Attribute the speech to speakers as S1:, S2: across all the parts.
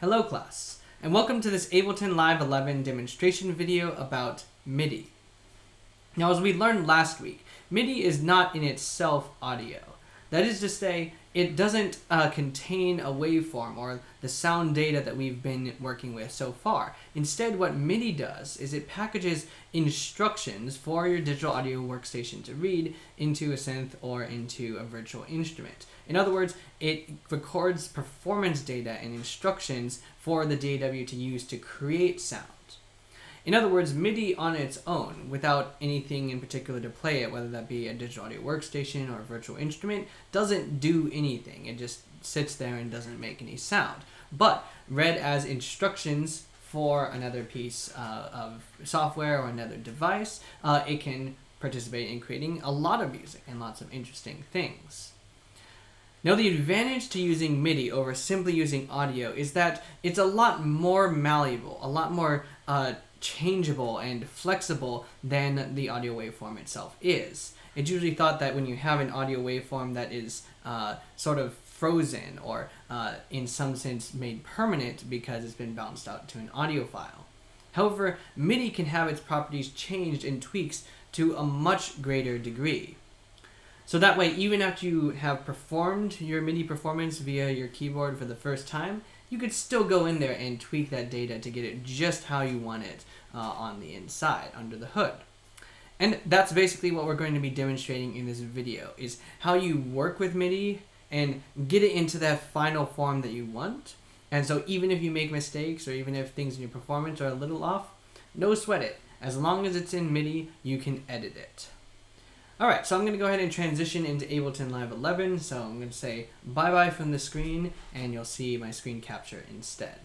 S1: Hello class, and welcome to this Ableton Live 11 demonstration video about MIDI. Now, as we learned last week, MIDI is not in itself audio. That is to say, it doesn't contain a waveform or the sound data that we've been working with so far. Instead, what MIDI does is it packages instructions for your digital audio workstation to read into a synth or into a virtual instrument. In other words, it records performance data and instructions for the DAW to use to create sound. In other words, MIDI on its own, without anything in particular to play it, whether that be a digital audio workstation or a virtual instrument, doesn't do anything. It just sits there and doesn't make any sound. But read as instructions for another piece of software or another device, it can participate in creating a lot of music and lots of interesting things. Now, the advantage to using MIDI over simply using audio is that it's a lot more malleable, a lot more changeable and flexible than the audio waveform itself is. It's usually thought that when you have an audio waveform that is sort of frozen or in some sense made permanent because it's been bounced out to an audio file. However, MIDI can have its properties changed and tweaks to a much greater degree. So that way, even after you have performed your MIDI performance via your keyboard for the first time, you could still go in there and tweak that data to get it just how you want it on the inside, under the hood. And that's basically what we're going to be demonstrating in this video, is how you work with MIDI and get it into that final form that you want. And so even if you make mistakes or even if things in your performance are a little off, no sweat it. As long as it's in MIDI, you can edit it. Alright, so I'm going to go ahead and transition into Ableton Live 11, so I'm going to say bye-bye from the screen, and you'll see my screen capture instead.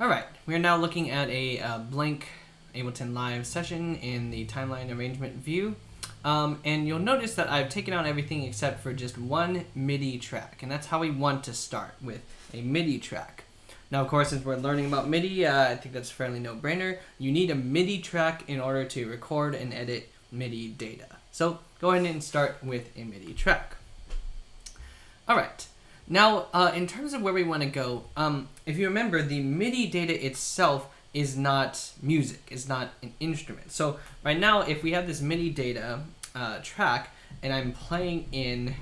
S1: Alright, we are now looking at a blank Ableton Live session in the timeline arrangement view, and you'll notice that I've taken out everything except for just one MIDI track, and that's how we want to start, with a MIDI track. Now, of course, since we're learning about MIDI, I think that's a fairly no-brainer. You need a MIDI track in order to record and edit MIDI data. So go ahead and start with a MIDI track. Alright, now in terms of where we want to go, if you remember, the MIDI data itself is not music, it's not an instrument. So right now, if we have this MIDI data track and I'm playing in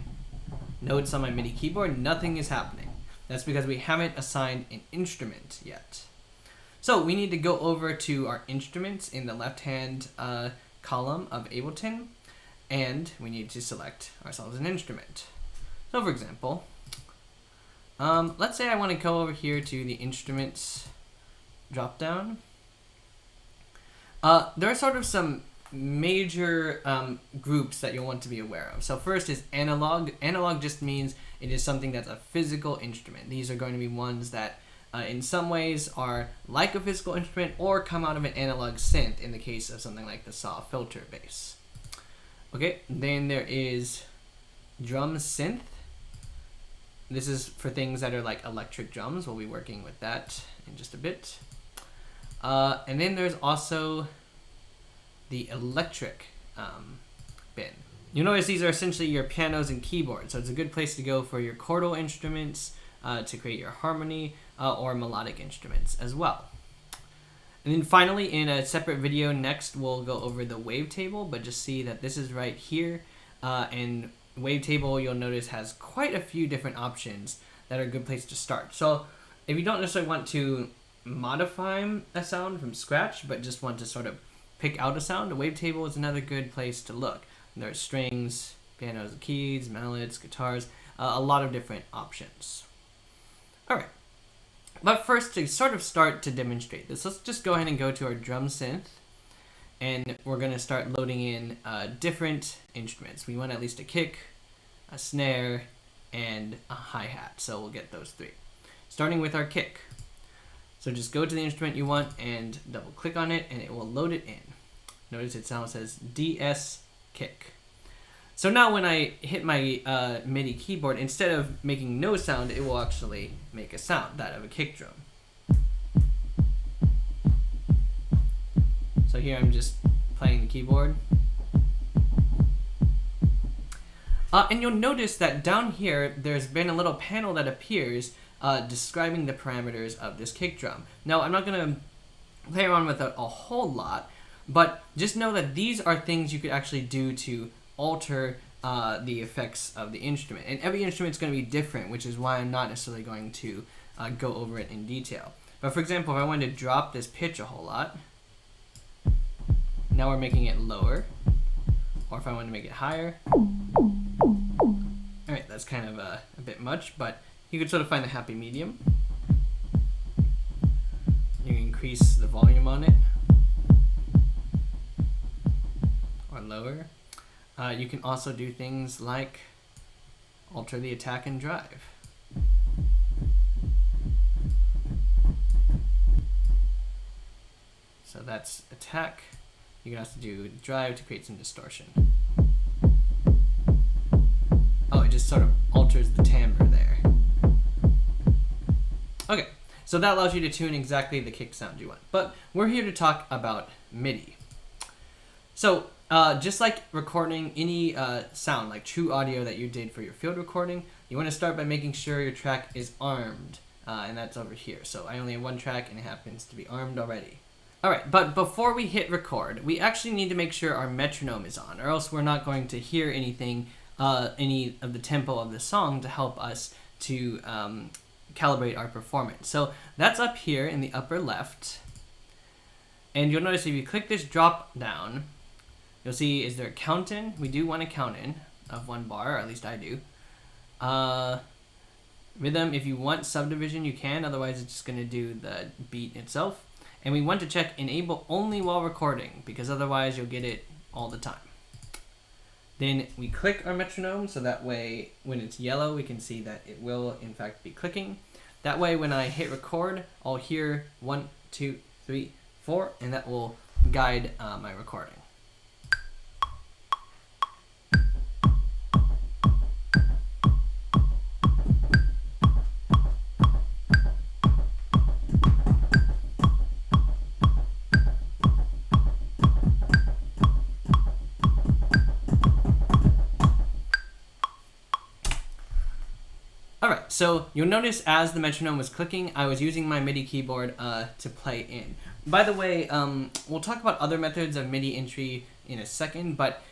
S1: notes on my MIDI keyboard, nothing is happening. That's because we haven't assigned an instrument yet. So we need to go over to our instruments in the left-hand column of Ableton, and we need to select ourselves an instrument. So for example, let's say I want to go over here to the instruments drop-down. There are sort of some major groups that you'll want to be aware of. So first is analog. Analog just means it is something that's a physical instrument. These are going to be ones that in some ways are like a physical instrument or come out of an analog synth in the case of something like the saw filter bass. Okay, then there is drum synth. This is for things that are like electric drums. We'll be working with that in just a bit. And then there's also the electric bin. You'll notice these are essentially your pianos and keyboards, so it's a good place to go for your chordal instruments, to create your harmony, or melodic instruments as well. And then finally, in a separate video next, we'll go over the wavetable, but just see that this is right here. And wavetable, you'll notice, has quite a few different options that are a good place to start. So if you don't necessarily want to modify a sound from scratch, but just want to sort of pick out a sound, a wavetable is another good place to look. And there are strings, pianos, keys, mallets, guitars, a lot of different options. All right. But first, to sort of start to demonstrate this, let's just go ahead and go to our drum synth, and we're going to start loading in different instruments. We want at least a kick, a snare, and a hi-hat, so we'll get those three. Starting with our kick. So just go to the instrument you want and double-click on it, and it will load it in. Notice it now says DS kick. So now when I hit my MIDI keyboard, instead of making no sound, it will actually make a sound, that of a kick drum. So here I'm just playing the keyboard. And you'll notice that down here, there's been a little panel that appears describing the parameters of this kick drum. Now, I'm not going to play around with it a whole lot, but just know that these are things you could actually do to alter the effects of the instrument. And every instrument is going to be different, which is why I'm not necessarily going to go over it in detail. But for example, if I wanted to drop this pitch a whole lot, now we're making it lower. Or if I want to make it higher. Alright, that's kind of a bit much, but you could sort of find a happy medium. You can increase the volume on it. Or lower. You can also do things like alter the attack and drive. So that's attack. You can also do drive to create some distortion. Oh, it just sort of alters the timbre there. Okay, so that allows you to tune exactly the kick sound you want. But we're here to talk about MIDI. So just like recording any sound, like true audio that you did for your field recording, you want to start by making sure your track is armed. And that's over here. So I only have one track and it happens to be armed already. Alright, but before we hit record, we actually need to make sure our metronome is on, or else we're not going to hear anything, any of the tempo of the song to help us to calibrate our performance. So that's up here in the upper left. And you'll notice if you click this drop down, you'll see, is there a count in? We do want a count in of 1 bar, or at least I do. Rhythm, if you want subdivision, you can, otherwise it's just going to do the beat itself. And we want to check enable only while recording, because otherwise you'll get it all the time. Then we click our metronome, so that way when it's yellow we can see that it will in fact be clicking. That way when I hit record, I'll hear 1, 2, 3, 4, and that will guide my recording. Alright, so you'll notice as the metronome was clicking, I was using my MIDI keyboard to play in. By the way, we'll talk about other methods of MIDI entry in a second, but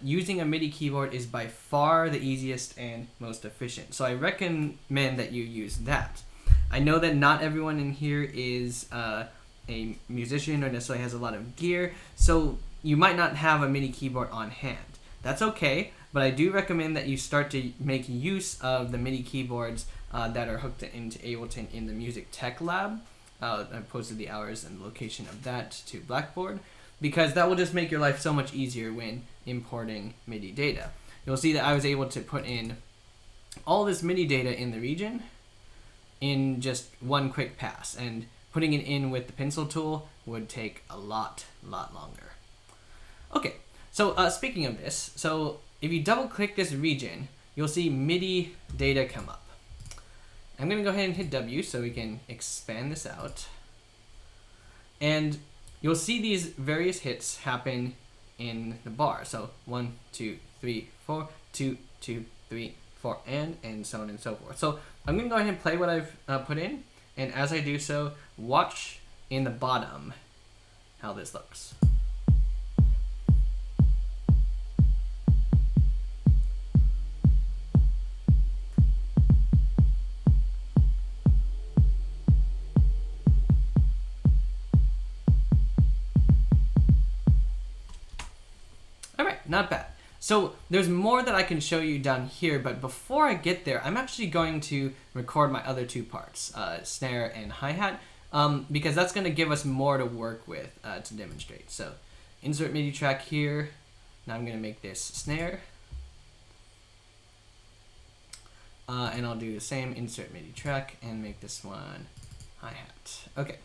S1: using a MIDI keyboard is by far the easiest and most efficient. So I recommend that you use that. I know that not everyone in here is a musician or necessarily has a lot of gear, so you might not have a MIDI keyboard on hand. That's okay, but I do recommend that you start to make use of the MIDI keyboards that are hooked into Ableton in the Music Tech Lab. I posted the hours and the location of that to Blackboard, because that will just make your life so much easier when importing MIDI data. You'll see that I was able to put in all this MIDI data in the region in just one quick pass, and putting it in with the pencil tool would take a lot longer. Okay, so speaking of this, so if you double click this region, you'll see MIDI data come up. I'm going to go ahead and hit W so we can expand this out. And you'll see these various hits happen in the bar. So 1, 2, 3, 4, 2, 2, 3, 4, and so on and so forth. So I'm going to go ahead and play what I've put in. And as I do so, watch in the bottom how this looks. Not bad. So there's more that I can show you down here, but before I get there, I'm actually going to record my other two parts, snare and hi-hat, because that's going to give us more to work with to demonstrate. So insert MIDI track here. Now I'm going to make this snare. And I'll do the same, insert MIDI track, and make this one hi-hat. Okay.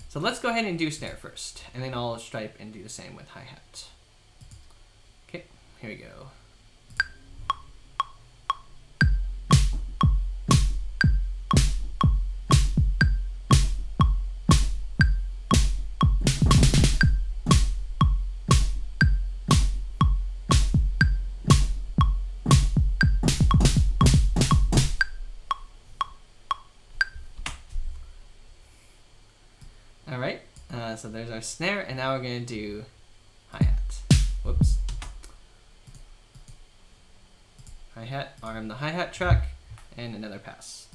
S1: So let's go ahead and do snare first, and then I'll stripe and do the same with hi-hat. Here we go. All right, so there's our snare, and now we're gonna do hi-hat. Whoops. Hi-hat, arm the hi-hat track, and another pass.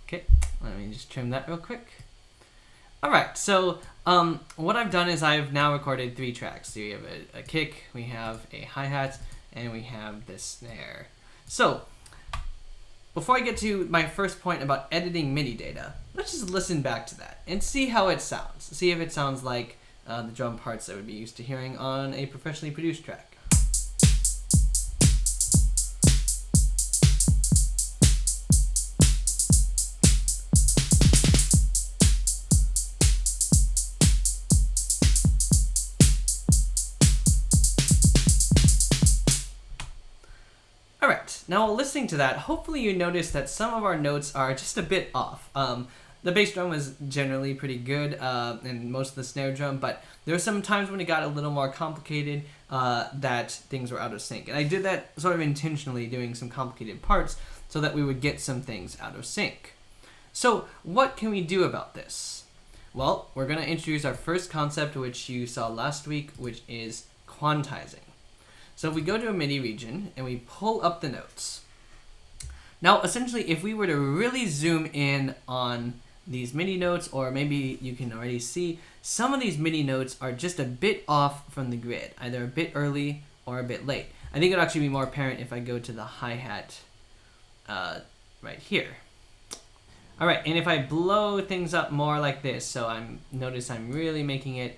S1: Okay, let me just trim that real quick. All right, so what I've done is I've now recorded 3 tracks. So we have a kick, we have a hi-hat, and we have this snare. So before I get to my first point about editing MIDI data, let's just listen back to that and see how it sounds. See if it sounds like the drum parts that we'd be used to hearing on a professionally produced track. Alright, now while listening to that, hopefully you notice that some of our notes are just a bit off. The bass drum was generally pretty good, and most of the snare drum, but there were some times when it got a little more complicated that things were out of sync. And I did that sort of intentionally, doing some complicated parts so that we would get some things out of sync. So what can we do about this? Well, we're going to introduce our first concept, which you saw last week, which is quantizing. So if we go to a MIDI region and we pull up the notes. Now, essentially, if we were to really zoom in on these MIDI notes, or maybe you can already see, some of these MIDI notes are just a bit off from the grid, either a bit early or a bit late. I think it'll actually be more apparent if I go to the hi-hat right here. All right, and if I blow things up more like this, so notice I'm really making it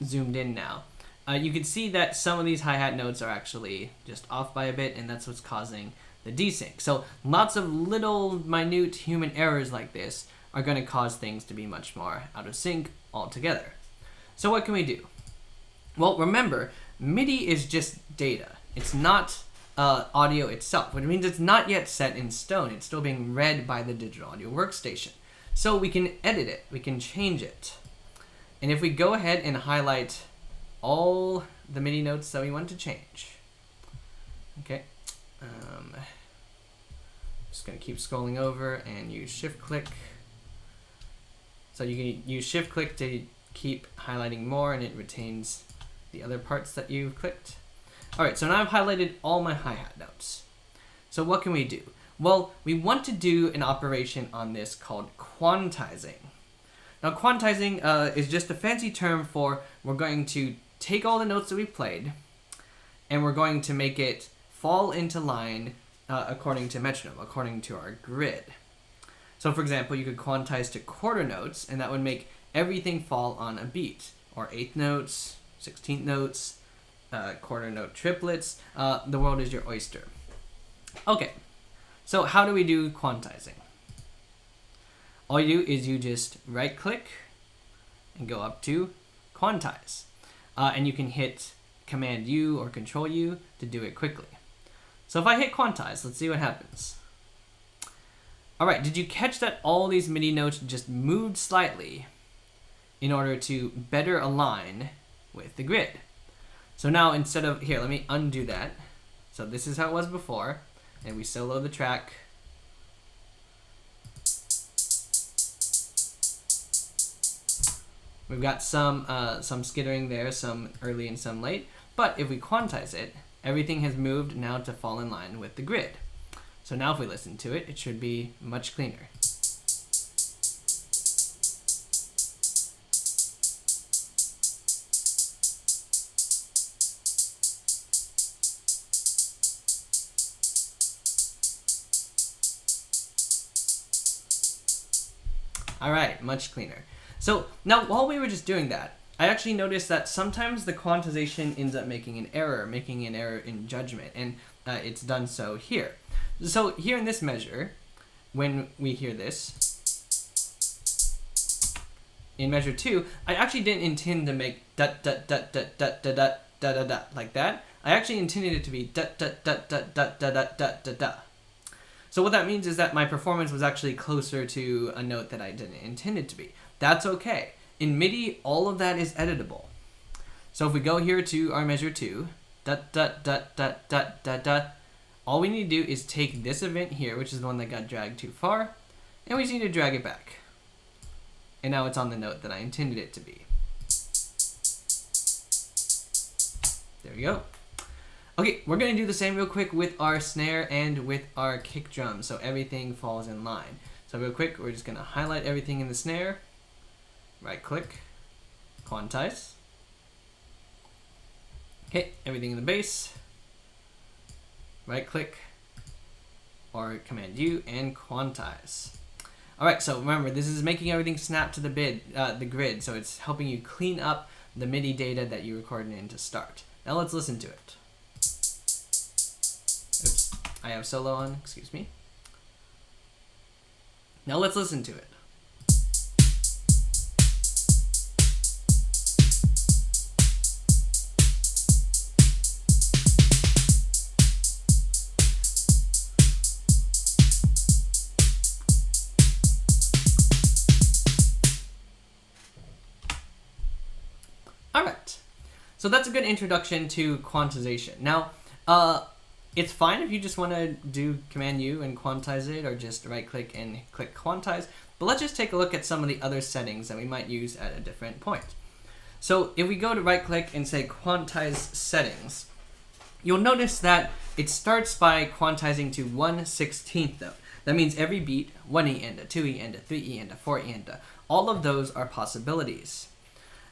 S1: zoomed in now. You can see that some of these hi-hat notes are actually just off by a bit, and that's what's causing the desync. So lots of little minute human errors like this are going to cause things to be much more out of sync altogether. So what can we do? Well, remember, MIDI is just data. It's not audio itself, which means it's not yet set in stone. It's still being read by the digital audio workstation. So we can edit it, we can change it. And if we go ahead and highlight all the MIDI notes that we want to change. Okay. Just going to keep scrolling over and use shift click. So you can use shift click to keep highlighting more, and it retains the other parts that you've clicked. All right, so now I've highlighted all my hi-hat notes. So what can we do? Well, we want to do an operation on this called quantizing. Now, quantizing is just a fancy term for we're going to take all the notes that we played, and we're going to make it fall into line according to metronome, according to our grid. So for example, you could quantize to quarter notes, and that would make everything fall on a beat, or 8th notes, 16th notes, quarter note triplets. The world is your oyster. Okay, so how do we do quantizing? All you do is you just right click and go up to quantize. And you can hit Command U or Control U to do it quickly. So if I hit quantize, let's see what happens. All right, did you catch that all these MIDI notes just moved slightly in order to better align with the grid? So now instead of, here, let me undo that. So this is how it was before, and we solo the track. We've got some skittering there, some early and some late. But if we quantize it, everything has moved now to fall in line with the grid. So now if we listen to it, it should be much cleaner. All right, much cleaner. So now while we were just doing that, I actually noticed that sometimes the quantization ends up making an error in judgment, and it's done so here. So here in this measure, when we hear this, in measure 2, I actually didn't intend to make da da da da da da da da da da like that. I actually intended it to be da da da da da da da da da da. So what that means is that my performance was actually closer to a note that I didn't intend it to be. That's okay. In MIDI, all of that is editable. So if we go here to our measure 2, dot, dot, dot, dot, dot, dot, dot, all we need to do is take this event here, which is the one that got dragged too far, and we just need to drag it back. And now it's on the note that I intended it to be. There we go. Okay, we're going to do the same real quick with our snare and with our kick drum, so everything falls in line. So real quick, we're just going to highlight everything in the snare, right click, quantize. Okay, everything in the bass, right click, or Command U and quantize. Alright, so remember, this is making everything snap to the grid, so it's helping you clean up the MIDI data that you recorded in to start. Now let's listen to it. Oops, I have solo on, excuse me. Now let's listen to it. Alright, so that's a good introduction to quantization. Now, it's fine if you just want to do Command U and quantize it, or just right click and click quantize, but let's just take a look at some of the other settings that we might use at a different point. So if we go to right click and say quantize settings, you'll notice that it starts by quantizing to 1/16th note. That means every beat, 1E and a 2E and a 3E and a 4E and a, all of those are possibilities.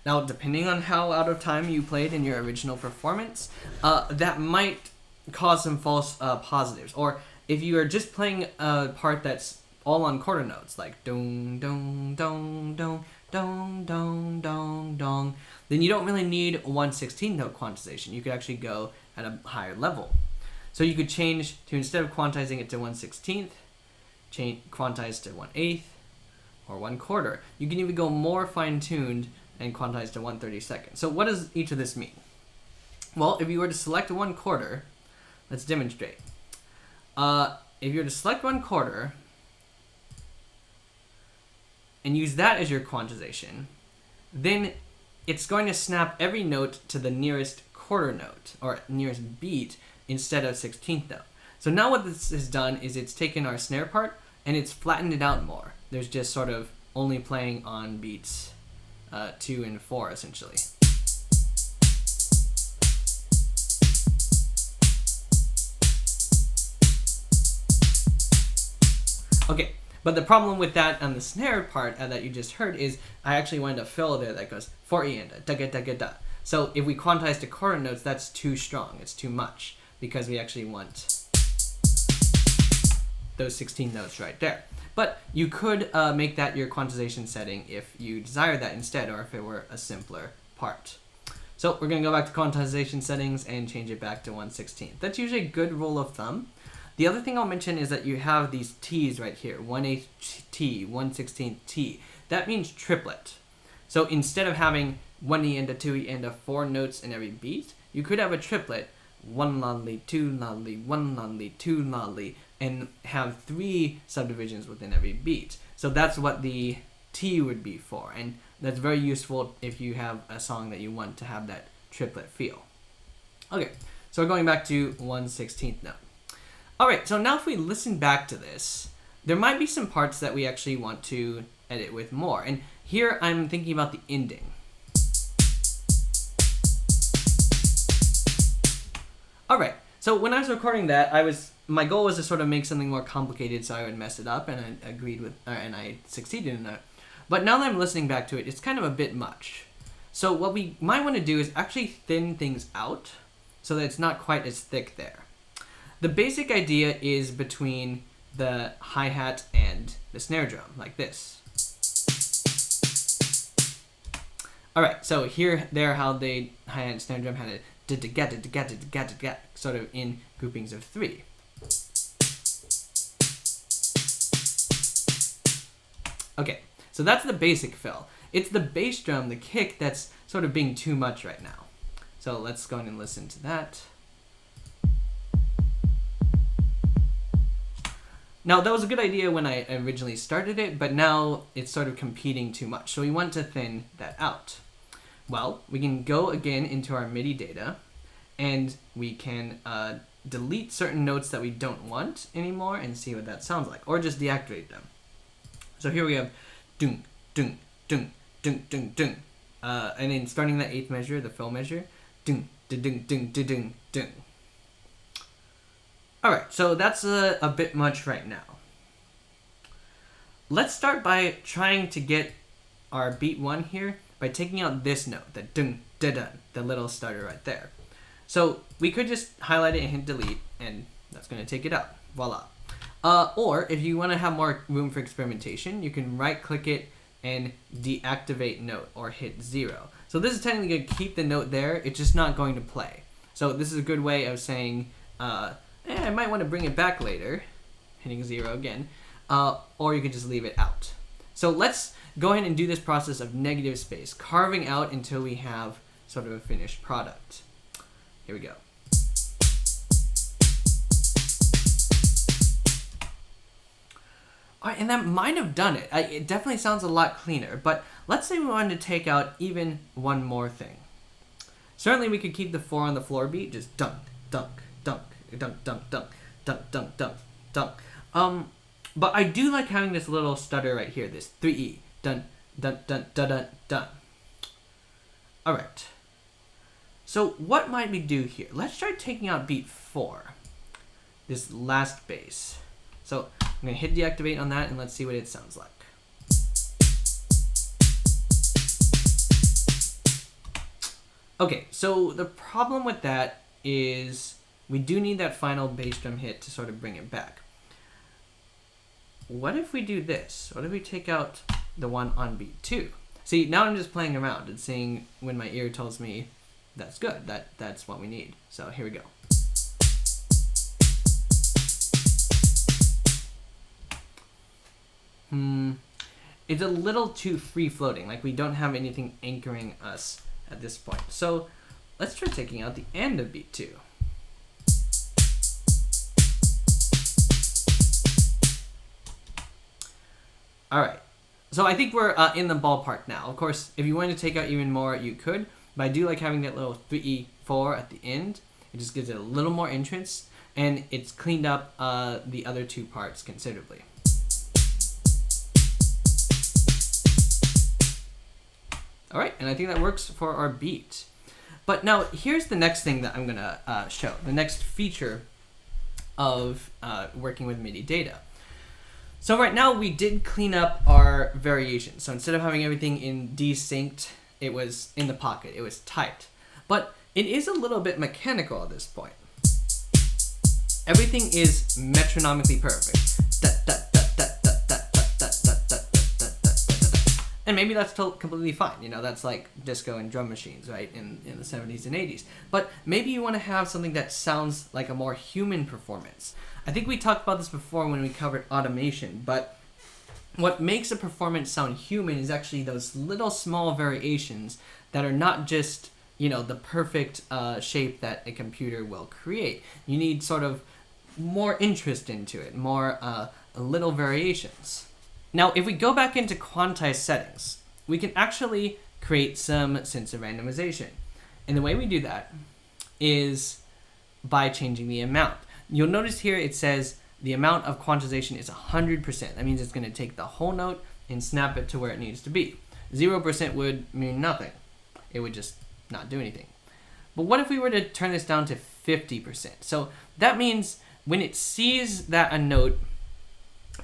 S1: Now, depending on how out of time you played in your original performance, that might cause some false positives. Or if you are just playing a part that's all on quarter notes, like dong, dong, dong, dong, dong, dong, dong, dong, then you don't really need 1/16th note quantization. You could actually go at a higher level. So you could change to, instead of quantizing it to 1/16th, quantize to 1/8 or 1/4. You can even go more fine-tuned and quantize to 1/32. So what does each of this mean? Well, if you were to select 1/4, let's demonstrate. If you were to select 1/4 and use that as your quantization, then it's going to snap every note to the nearest quarter note, or nearest beat, instead of 16th note. So now what this has done is it's taken our snare part and it's flattened it out more. There's just sort of only playing on beats 2 and 4, essentially. Okay, but the problem with that on the snare part that you just heard is I actually wanted a fill there that goes 4E and a da ga da ga da. So if we quantize to quarter notes, that's too strong. It's too much because we actually want those 16 notes right there. But you could make that your quantization setting if you desire that instead, or if it were a simpler part. So we're going to go back to quantization settings and change it back to 1/16. That's usually a good rule of thumb. The other thing I'll mention is that you have these T's right here, 1/8 T, 1/16 T. That means triplet. So instead of having 1E and a 2E and a 4 notes in every beat, you could have a triplet, 1 lolly, 2 lolly, 1 lolly, 2 lolly, and have 3 subdivisions within every beat. So that's what the T would be for, and that's very useful if you have a song that you want to have that triplet feel. Okay, so we're going back to 1/16th note. Alright, so now if we listen back to this, there might be some parts that we actually want to edit with more, and here I'm thinking about the ending. Alright, so when I was recording that, my goal was to sort of make something more complicated so I would mess it up, and I succeeded in that. But now that I'm listening back to it, it's kind of a bit much. So what we might want to do is actually thin things out so that it's not quite as thick there. The basic idea is between the hi-hat and the snare drum, like this. Alright, so there how the hi-hat and snare drum had it sort of in groupings of 3. Okay, so that's the basic fill. It's the bass drum, the kick, that's sort of being too much right now. So let's go and listen to that. Now, that was a good idea when I originally started it, but now it's sort of competing too much. So we want to thin that out. Well, we can go again into our MIDI data, and we can delete certain notes that we don't want anymore and see what that sounds like, or just deactivate them. So here we have dung, dung, dung, dung, dung, dung. And then starting the 8th measure, the fill measure, dung, dung, dung, dung, dung, dung. Alright, so that's a bit much right now. Let's start by trying to get our beat 1 here by taking out this note, the dung, da, da, the little starter right there. So we could just highlight it and hit delete, and that's going to take it out. Voila. Or if you want to have more room for experimentation, you can right-click it and deactivate note, or hit 0. So this is technically going to keep the note there, it's just not going to play. So this is a good way of saying, I might want to bring it back later, hitting 0 again, or you could just leave it out. So let's go ahead and do this process of negative space, carving out until we have sort of a finished product. Here we go. All right, and that might have done it. It definitely sounds a lot cleaner, but let's say we wanted to take out even one more thing. Certainly we could keep the 4 on the floor beat, just dunk, dunk, dunk, dunk, dunk, dunk, dunk, dunk, dunk, dunk. But I do like having this little stutter right here, this 3E, dun, dun, dun, dun, dun, dun. All right. So what might we do here? Let's try taking out beat 4, this last bass. So I'm gonna hit deactivate on that and let's see what it sounds like. Okay, so the problem with that is we do need that final bass drum hit to sort of bring it back. What if we do this? What if we take out the one on beat 2? See, now I'm just playing around and seeing when my ear tells me that's good, that's what we need. So here we go. It's a little too free-floating, like we don't have anything anchoring us at this point. So let's try taking out the end of beat 2. All right, so I think we're in the ballpark now. Of course, if you wanted to take out even more, you could, but I do like having that little 3E4 at the end. It just gives it a little more entrance, and it's cleaned up the other 2 parts considerably. All right, and I think that works for our beat. But now here's the next thing that I'm gonna show, the next feature of working with MIDI data. So right now we did clean up our variation. So instead of having everything in desynced, it was in the pocket, it was tight. But it is a little bit mechanical at this point. Everything is metronomically perfect. And maybe that's completely fine. You know, that's like disco and drum machines, right, in the 70s and 80s. But maybe you want to have something that sounds like a more human performance. I think we talked about this before when we covered automation, but what makes a performance sound human is actually those little small variations that are not just, you know, the perfect shape that a computer will create. You need sort of more interest into it, more little variations. Now, if we go back into quantized settings, we can actually create some sensor randomization. And the way we do that is by changing the amount. You'll notice here it says the amount of quantization is 100%. That means it's going to take the whole note and snap it to where it needs to be. 0% would mean nothing. It would just not do anything. But what if we were to turn this down to 50%? So that means when it sees that a note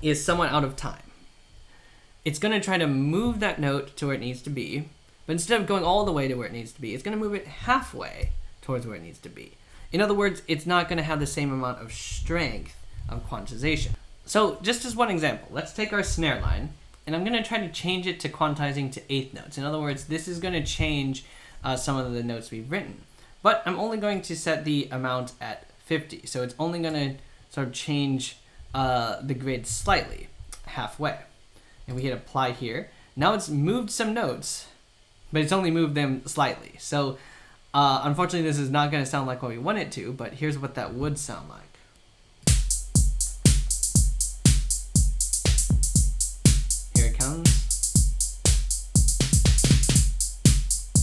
S1: is somewhat out of time, it's going to try to move that note to where it needs to be, but instead of going all the way to where it needs to be, it's going to move it halfway towards where it needs to be. In other words, it's not going to have the same amount of strength of quantization. So just as one example, let's take our snare line, and I'm going to try to change it to quantizing to 8th notes. In other words, this is going to change some of the notes we've written. But I'm only going to set the amount at 50, so it's only going to sort of change the grid slightly, halfway. And we hit apply here. Now it's moved some notes, but it's only moved them slightly. So unfortunately, this is not going to sound like what we want it to, but here's what that would sound like.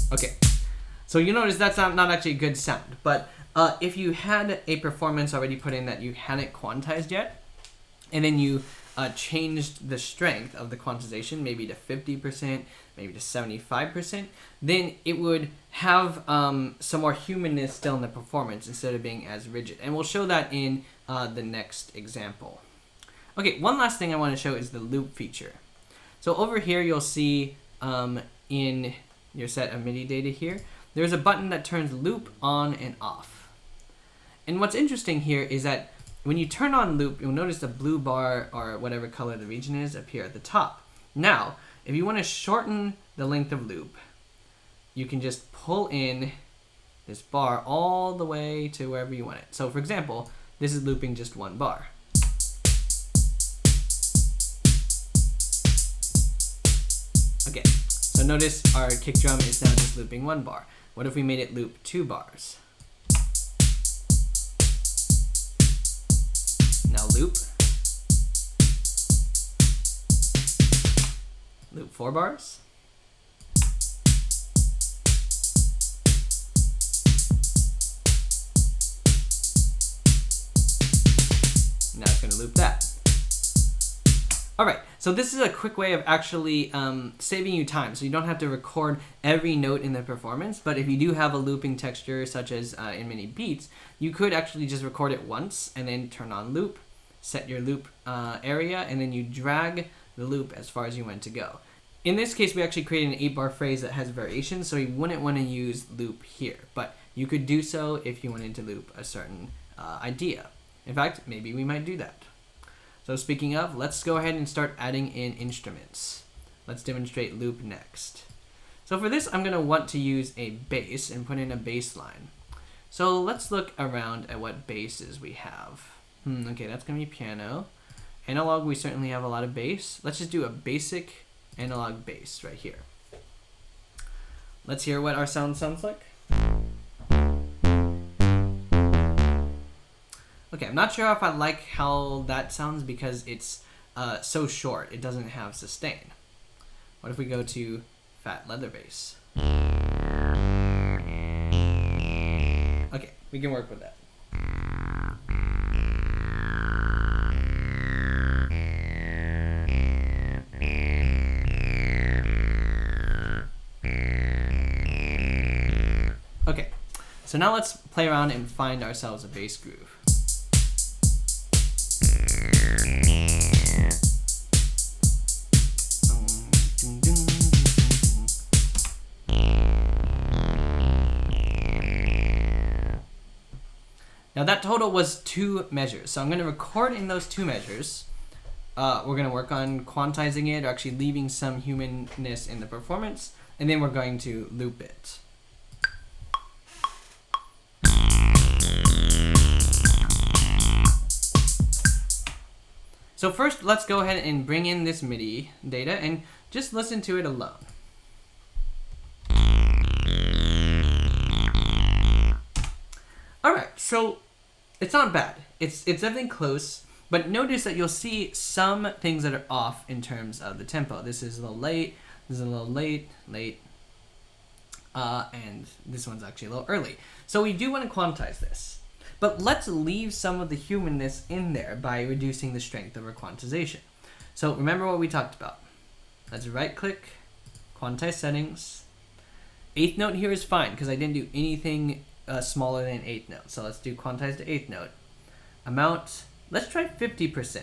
S1: Okay, so you notice that's not actually a good sound, but if you had a performance already put in that you hadn't quantized yet, and then you changed the strength of the quantization, maybe to 50%, maybe to 75%, then it would have some more humanness still in the performance instead of being as rigid. And we'll show that in the next example. Okay, one last thing I want to show is the loop feature. So over here you'll see in your set of MIDI data here, there's a button that turns loop on and off. And what's interesting here is that when you turn on loop, you'll notice the blue bar or whatever color the region is appear at the top. Now, if you want to shorten the length of loop, you can just pull in this bar all the way to wherever you want it. So for example, this is looping just one bar. Okay, so notice our kick drum is now just looping one bar. What if we made it loop 2 bars? Now loop. Loop 4 bars. Now it's going to loop that. Alright, so this is a quick way of actually saving you time, so you don't have to record every note in the performance, but if you do have a looping texture such as in many beats, you could actually just record it once and then turn on loop, set your loop area, and then you drag the loop as far as you want to go. In this case, we actually created an 8-bar phrase that has variations, so you wouldn't want to use loop here, but you could do so if you wanted to loop a certain idea. In fact, maybe we might do that. So speaking of, let's go ahead and start adding in instruments. Let's demonstrate loop next. So for this, I'm going to want to use a bass and put in a bass line. So let's look around at what basses we have. Okay, that's going to be piano. Analog, we certainly have a lot of bass. Let's just do a basic analog bass right here. Let's hear what our sound sounds like. Okay, I'm not sure if I like how that sounds because it's so short. It doesn't have sustain. What if we go to fat leather bass? Okay, we can work with that. Okay, so now let's play around and find ourselves a bass groove. Now that total was 2 measures, so I'm going to record in those 2 measures. We're going to work on quantizing it, or actually leaving some humanness in the performance, and then we're going to loop it. So first, let's go ahead and bring in this MIDI data and just listen to it alone. Alright, so it's not bad. It's definitely close, but notice that you'll see some things that are off in terms of the tempo. This is a little late, this is a little late, and this one's actually a little early. So we do want to quantize this. But let's leave some of the humanness in there by reducing the strength of our quantization. So remember what we talked about. Let's right click, quantize settings. 8th note here is fine because I didn't do anything smaller than 8th note. So let's do quantize to 8th note. Amount, let's try 50%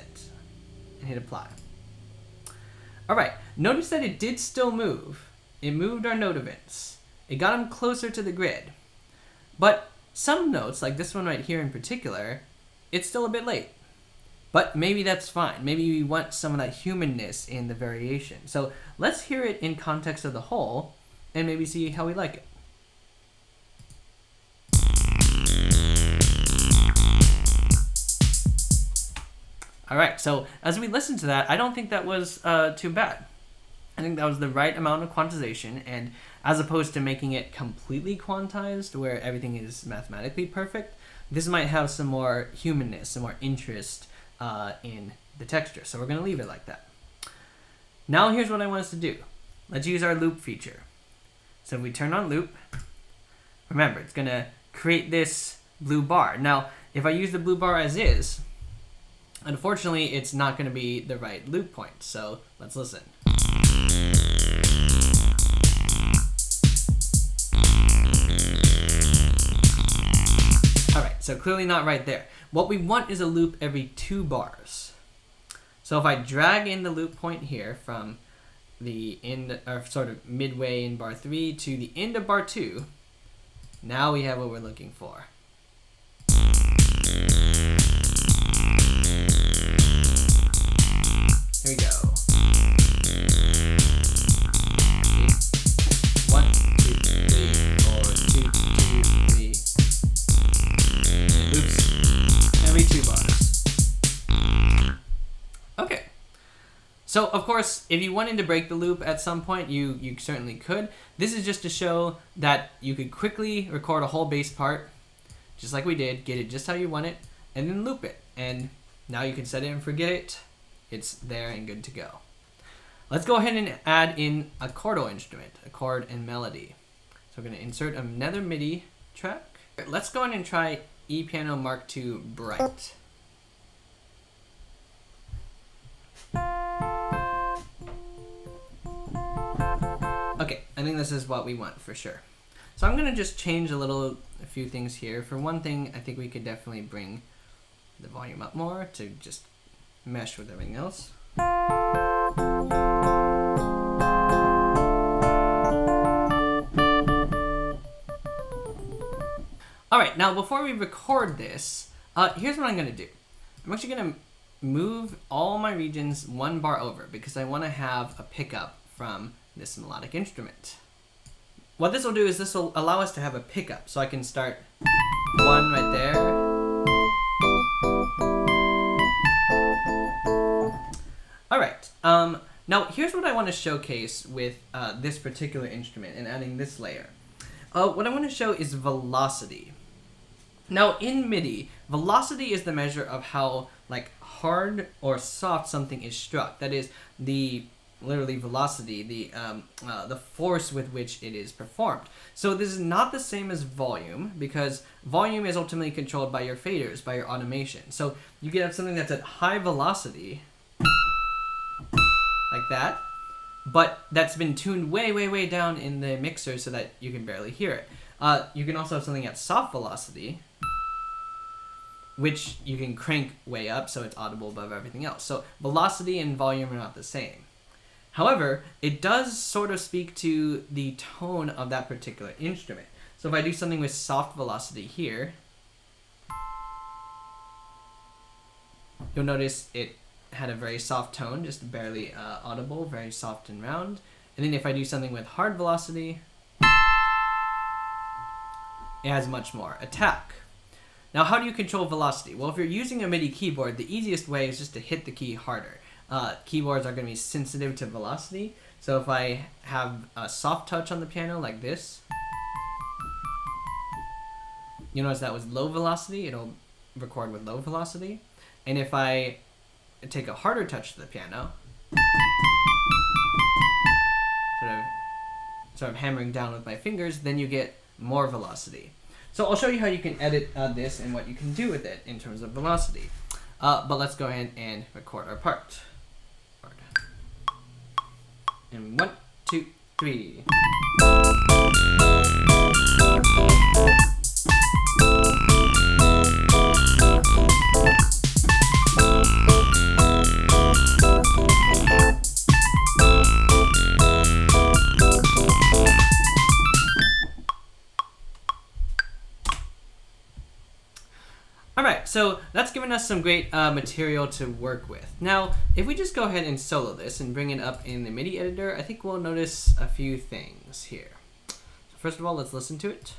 S1: and hit apply. Alright, notice that it did still move. It moved our note events. It got them closer to the grid. But some notes, like this one right here in particular, it's still a bit late. But maybe that's fine. Maybe we want some of that humanness in the variation. So let's hear it in context of the whole and maybe see how we like it. Alright, so as we listen to that, I don't think that was too bad. I think that was the right amount of quantization, and as opposed to making it completely quantized where everything is mathematically perfect, this might have some more humanness, some more interest in the texture. So we're going to leave it like that. Now here's what I want us to do. Let's use our loop feature. So if we turn on loop, remember, it's going to create this blue bar. Now, if I use the blue bar as is, unfortunately, it's not going to be the right loop point. So let's listen. All right, so clearly not right there. What we want is a loop every 2 bars. So if I drag in the loop point here from the end, or sort of midway in bar 3 to the end of bar 2, now we have what we're looking for. Here we go. 1, 2, 3, 4, 2, 2, 3. Loops every 2 bars. Okay. So of course, if you wanted to break the loop at some point, you certainly could. This is just to show that you could quickly record a whole bass part, just like we did, get it just how you want it, and then loop it. And now you can set it and forget it. It's there and good to go. Let's go ahead and add in a chordal instrument, a chord and melody. So we're going to insert another MIDI track. Let's go ahead and try E Piano Mark II Bright. Okay, I think this is what we want for sure. So I'm going to just change a few things here. For one thing, I think we could definitely bring the volume up more to just mesh with everything else. Alright, now before we record this, here's what I'm going to do. I'm actually going to move all my regions 1 bar over because I want to have a pickup from this melodic instrument. What this will do is this will allow us to have a pickup. So I can start 1 right there. Alright, now here's what I want to showcase with this particular instrument and adding this layer. What I want to show is velocity. Now in MIDI, velocity is the measure of how hard or soft something is struck. That is literally velocity, the force with which it is performed. So this is not the same as volume because volume is ultimately controlled by your faders, by your automation. So you can have something that's at high velocity, like that, but that's been tuned way, way, way down in the mixer so that you can barely hear it. You can also have something at soft velocity, which you can crank way up so it's audible above everything else. So velocity and volume are not the same. However, it does sort of speak to the tone of that particular instrument. So if I do something with soft velocity here, you'll notice it had a very soft tone, just barely audible, very soft and round. And then if I do something with hard velocity, it has much more attack. Now, how do you control velocity? Well, if you're using a MIDI keyboard, the easiest way is just to hit the key harder. Keyboards are going to be sensitive to velocity. So if I have a soft touch on the piano like this, you'll notice that was low velocity. It'll record with low velocity. And if I take a harder touch to the piano, sort of hammering down with my fingers, then you get more velocity. So I'll show you how you can edit this and what you can do with it in terms of velocity. But let's go ahead and record our part. And 1, 2, 3. Alright, so that's given us some great material to work with. Now, if we just go ahead and solo this and bring it up in the MIDI editor, I think we'll notice a few things here. So first of all, let's listen to it.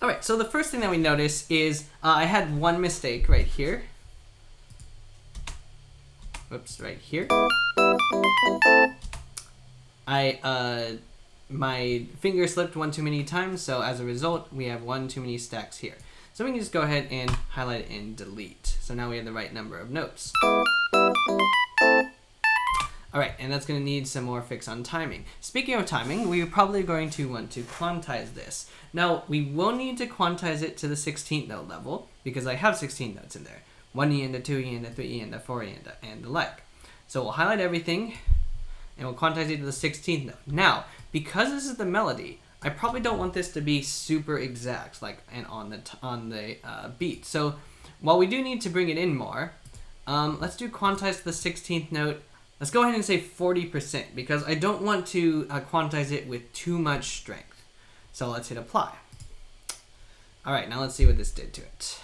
S1: Alright, so the first thing that we notice is I had one mistake right here. Whoops, right here. my finger slipped one too many times, so as a result, we have one too many stacks here. So we can just go ahead and highlight it and delete. So now we have the right number of notes. All right, and that's going to need some more fix on timing. Speaking of timing, we're probably going to want to quantize this. Now, we will need to quantize it to the 16th note level, because I have 16 notes in there. 1 E and a 2 E and a 3 E and a 4 E and the like. So we'll highlight everything, and we'll quantize it to the 16th note. Now, because this is the melody, I probably don't want this to be super exact, like and on the beat. So while we do need to bring it in more, let's do quantize to the 16th note. Let's go ahead and say 40%, because I don't want to quantize it with too much strength. So let's hit apply. All right, now let's see what this did to it.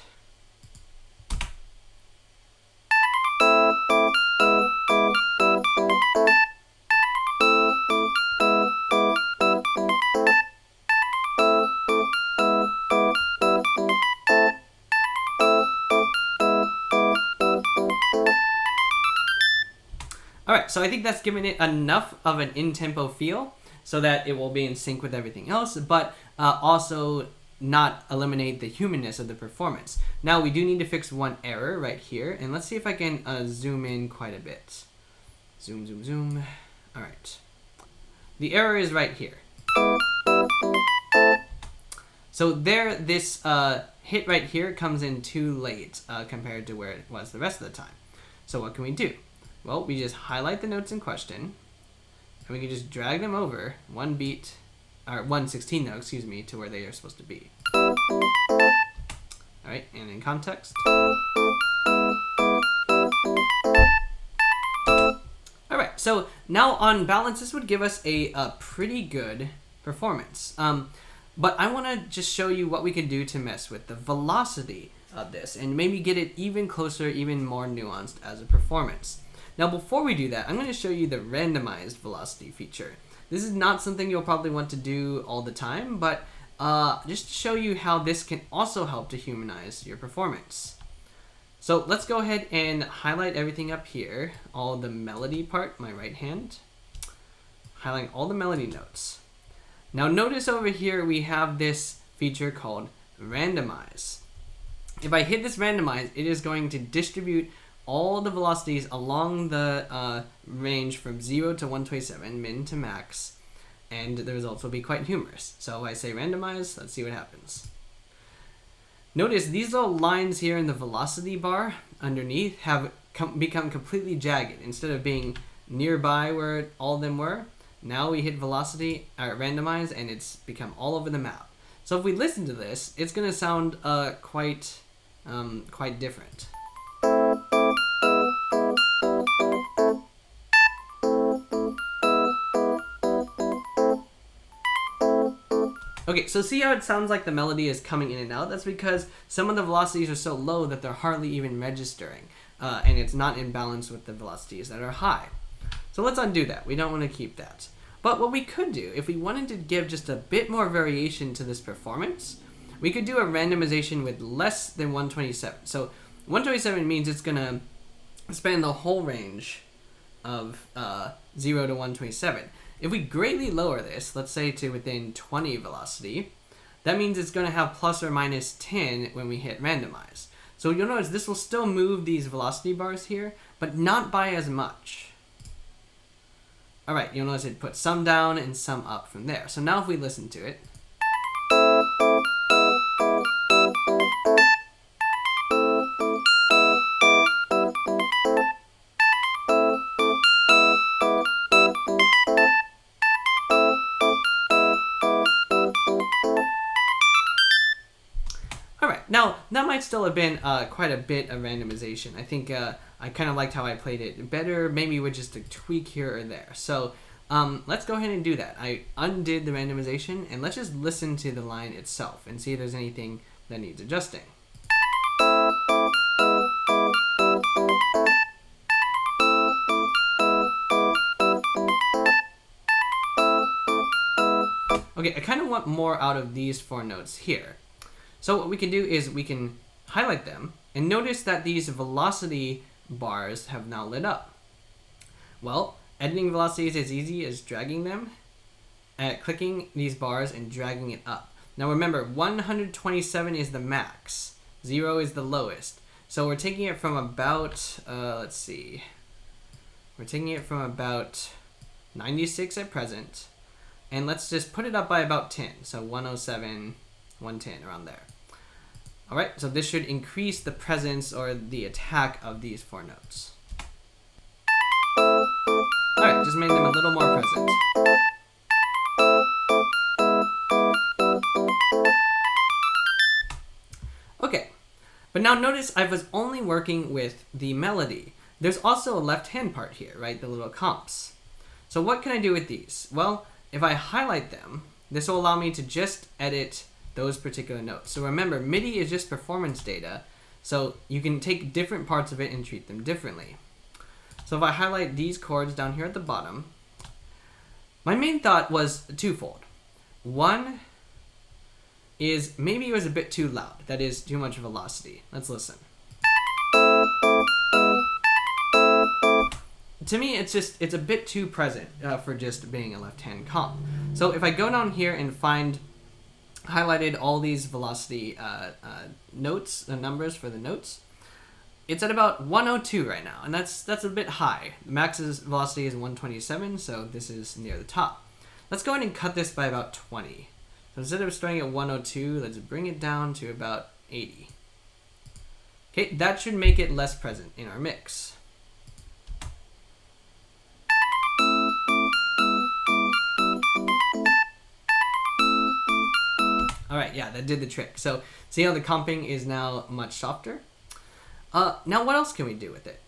S1: Alright, so I think that's given it enough of an in-tempo feel so that it will be in sync with everything else, but also not eliminate the humanness of the performance. Now we do need to fix one error right here, and let's see if I can zoom in quite a bit. Zoom, zoom, zoom. Alright. The error is right here. So there, this hit right here comes in too late compared to where it was the rest of the time. So what can we do? Well, we just highlight the notes in question, and we can just drag them over one beat, or 1/16 note, excuse me, to where they are supposed to be. All right, and in context. All right, so now on balance, this would give us a pretty good performance. But I want to just show you what we can do to mess with the velocity of this, and maybe get it even closer, even more nuanced as a performance. Now, before we do that, I'm going to show you the randomized velocity feature. This is not something you'll probably want to do all the time, but just to show you how this can also help to humanize your performance. So let's go ahead and highlight everything up here, all the melody part, my right hand, highlighting all the melody notes. Now notice over here we have this feature called randomize. If I hit this randomize, it is going to distribute all the velocities along the range from 0 to 127, min to max, and the results will be quite humorous. So if I say randomize, let's see what happens. Notice these little lines here in the velocity bar underneath have become completely jagged. Instead of being nearby where all of them were, now we hit velocity, randomize, and it's become all over the map. So if we listen to this, it's going to sound quite different. Okay, so see how it sounds like the melody is coming in and out? That's because some of the velocities are so low that they're hardly even registering, and it's not in balance with the velocities that are high. So let's undo that. We don't want to keep that. But what we could do, if we wanted to give just a bit more variation to this performance, we could do a randomization with less than 127. So 127 means it's going to span the whole range of 0 to 127. If we greatly lower this, let's say to within 20 velocity, that means it's going to have plus or minus 10 when we hit randomize. So you'll notice this will still move these velocity bars here, but not by as much. All right, you'll notice it put some down and some up from there. So now if we listen to it, now, that might still have been quite a bit of randomization. I think I kind of liked how I played it better, maybe with just a tweak here or there. So let's go ahead and do that. I undid the randomization, and let's just listen to the line itself and see if there's anything that needs adjusting. Okay, I kind of want more out of these 4 notes here. So what we can do is we can highlight them, and notice that these velocity bars have now lit up. Well, Editing velocity is as easy as dragging them, clicking these bars and dragging it up. Now remember, 127 is the max, 0 is the lowest. So we're taking it from about, let's see, we're taking it from about 96 at present, and let's just put it up by about 10, so 107, 110, around there. All right, so this should increase the presence or the attack of these 4 notes. All right, just made them a little more present. Okay, but now notice I was only working with the melody. There's also a left hand part here, right? The little comps. So what can I do with these? Well, if I highlight them, this will allow me to just edit those particular notes. So remember, MIDI is just performance data, so you can take different parts of it and treat them differently. So if I highlight these chords down here at the bottom, my main thought was twofold. One is maybe it was a bit too loud. That is too much velocity. Let's listen. To me, it's a bit too present for just being a left-hand comp. So if I go down here and find highlighted all these velocity notes, numbers for the notes, it's at about 102 right now, and that's a bit high. The max's velocity is 127, so this is near the top. Let's go ahead and cut this by about 20. So instead of starting at 102, let's bring it down to about 80. Okay, that should make it less present in our mix. All right, yeah, that did the trick. So see how the comping is now much softer? Now what else can we do with it?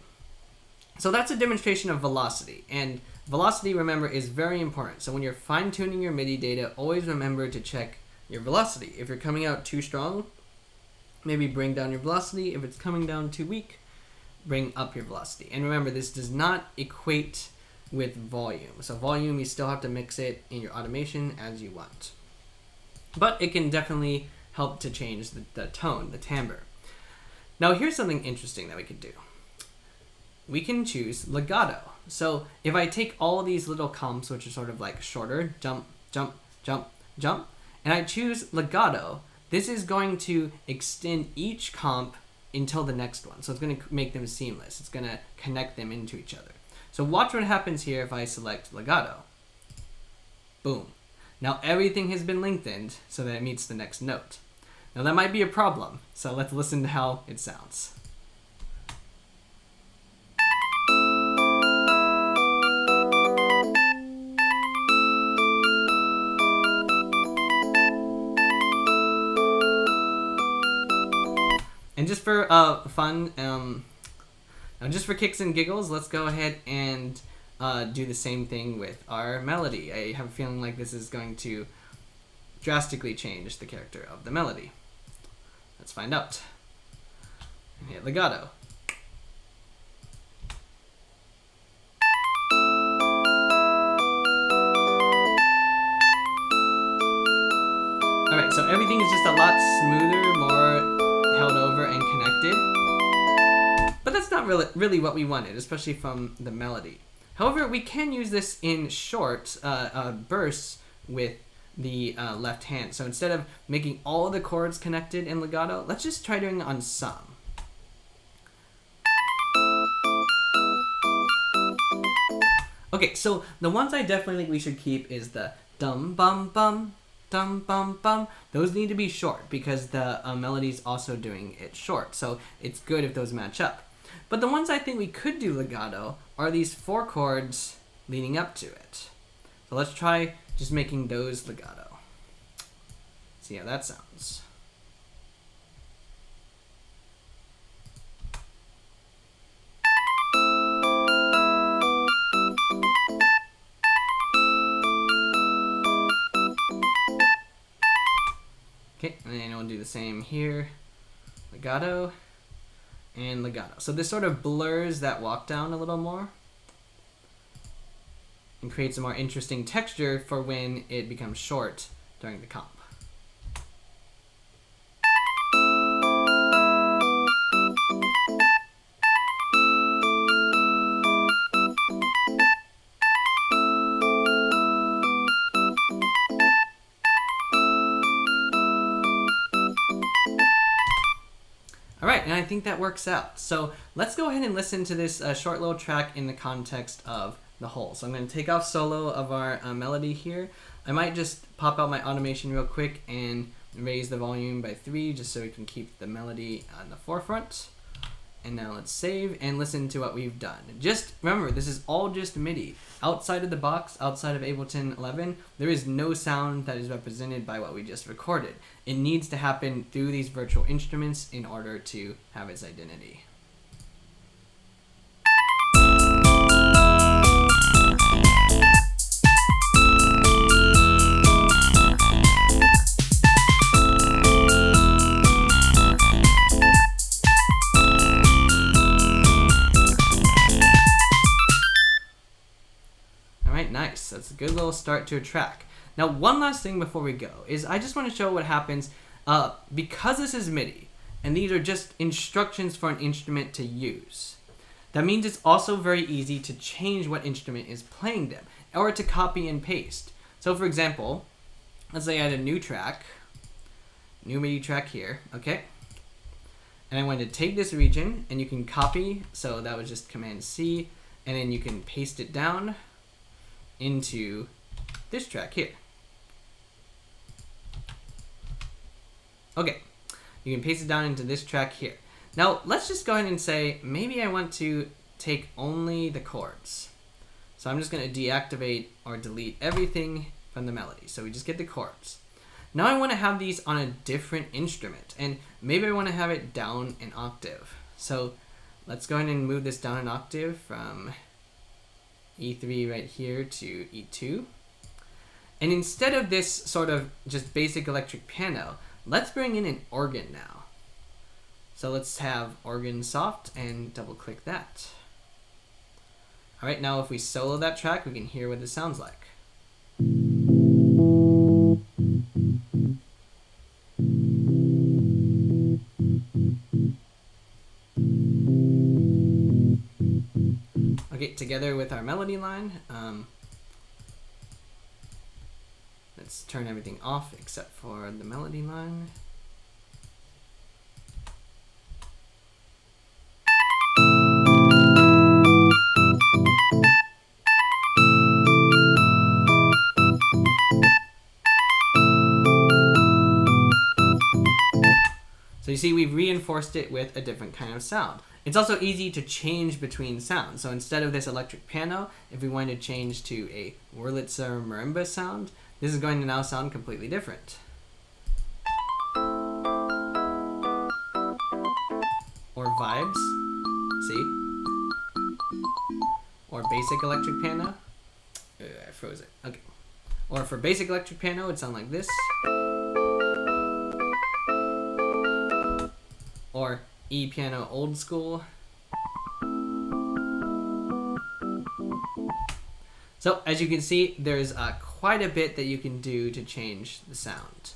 S1: So that's a demonstration of velocity, and velocity, remember, is very important. So when you're fine-tuning your MIDI data, always remember to check your velocity. If you're coming out too strong, maybe bring down your velocity. If it's coming down too weak, bring up your velocity. And remember, this does not equate with volume. So volume, you still have to mix it in your automation as you want. But it can definitely help to change the tone, the timbre. Now here's something interesting that we could do. We can choose legato. So if I take all these little comps, which are sort of like shorter, jump, jump, jump, jump, and I choose legato, this is going to extend each comp until the next one. So it's going to make them seamless. It's going to connect them into each other. So watch what happens here if I select legato. Boom. Now everything has been lengthened so that it meets the next note. Now that might be a problem, so let's listen to how it sounds. And just for fun, now just for kicks and giggles, let's go ahead and do the same thing with our melody. I have a feeling like this is going to drastically change the character of the melody. Let's find out. And hit legato. Alright, so everything is just a lot smoother, more held over and connected. But that's not really what we wanted, especially from the melody. However, we can use this in short bursts with the left hand. So instead of making all the chords connected in legato, let's just try doing it on some. Okay, so the ones I definitely think we should keep is the dum bum bum, dum bum bum. Those need to be short because the melody's also doing it short. So it's good if those match up. But the ones I think we could do legato are these 4 chords leading up to it. So let's try just making those legato. See how that sounds. Okay, and then we'll do the same here. Legato and legato. So this sort of blurs that walk down a little more and creates a more interesting texture for when it becomes short during the comp. All right, and I think that works out. So let's go ahead and listen to this short little track in the context of the whole. So I'm going to take off solo of our melody here. I might just pop out my automation real quick and raise the volume by 3 just so we can keep the melody on the forefront. And now let's save and listen to what we've done. Just remember, this is all just MIDI. Outside of the box, outside of Ableton 11, there is no sound that is represented by what we just recorded. It needs to happen through these virtual instruments in order to have its identity. Nice, that's a good little start to a track. Now, one last thing before we go is I just want to show what happens because this is MIDI and these are just instructions for an instrument to use. That means it's also very easy to change what instrument is playing them or to copy and paste. So for example, let's say I had a new track, new MIDI track here, okay? And I wanted to take this region and you can copy, so that was just Command C, and then you can paste it down into this track here. Okay, you can paste it down into this track here. Now let's just go ahead and say maybe I want to take only the chords. So I'm just going to deactivate or delete everything from the melody. So we just get the chords. Now I want to have these on a different instrument, and maybe I want to have it down an octave. So let's go ahead and move this down an octave from E3 right here to E2. And instead of this sort of just basic electric piano, let's bring in an organ now. So let's have organ soft and double click that. All right, now if we solo that track, we can hear what it sounds like. Okay, together with our melody line, let's turn everything off except for the melody line. So you see, we've reinforced it with a different kind of sound. It's also easy to change between sounds. So instead of this electric piano, if we wanted to change to a Wurlitzer marimba sound, this is going to now sound completely different. Or vibes, see? Or basic electric piano. I froze it, okay. Or for basic electric piano, it'd sound like this. Or E piano old school. So as you can see, there's quite a bit that you can do to change the sound.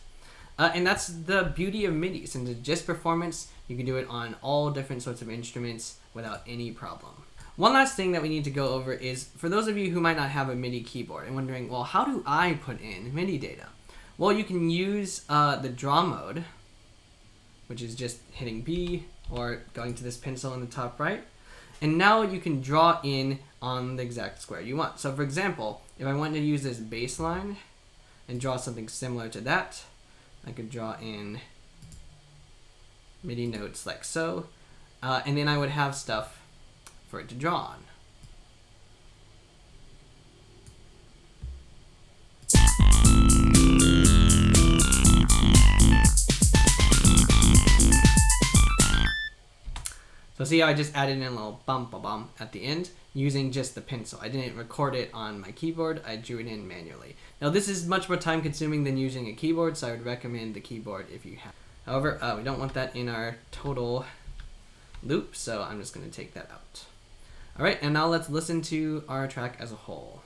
S1: And that's the beauty of MIDI. Since it's just performance, you can do it on all different sorts of instruments without any problem. One last thing that we need to go over is, for those of you who might not have a MIDI keyboard and wondering, well, how do I put in MIDI data? Well, you can use the draw mode, which is just hitting B or going to this pencil in the top right. And now you can draw in on the exact square you want. So for example, if I wanted to use this bass line and draw something similar to that, I could draw in MIDI notes like so, and then I would have stuff for it to draw on. So see how I just added in a little bum at the end using just the pencil. I didn't record it on my keyboard, I drew it in manually. Now this is much more time consuming than using a keyboard, so I would recommend the keyboard if you have. However, we don't want that in our total loop, so I'm just going to take that out. Alright, and now let's listen to our track as a whole.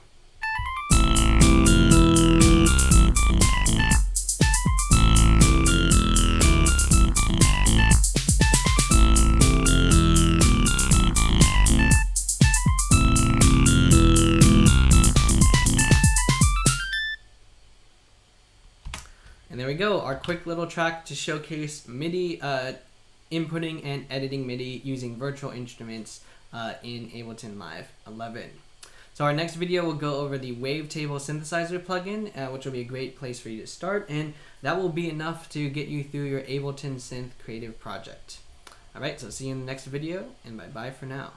S1: And there we go, our quick little track to showcase MIDI inputting and editing MIDI using virtual instruments in Ableton Live 11. So our next video will go over the Wavetable synthesizer plugin, which will be a great place for you to start, and that will be enough to get you through your Ableton Synth creative project. Alright, so see you in the next video, and bye-bye for now.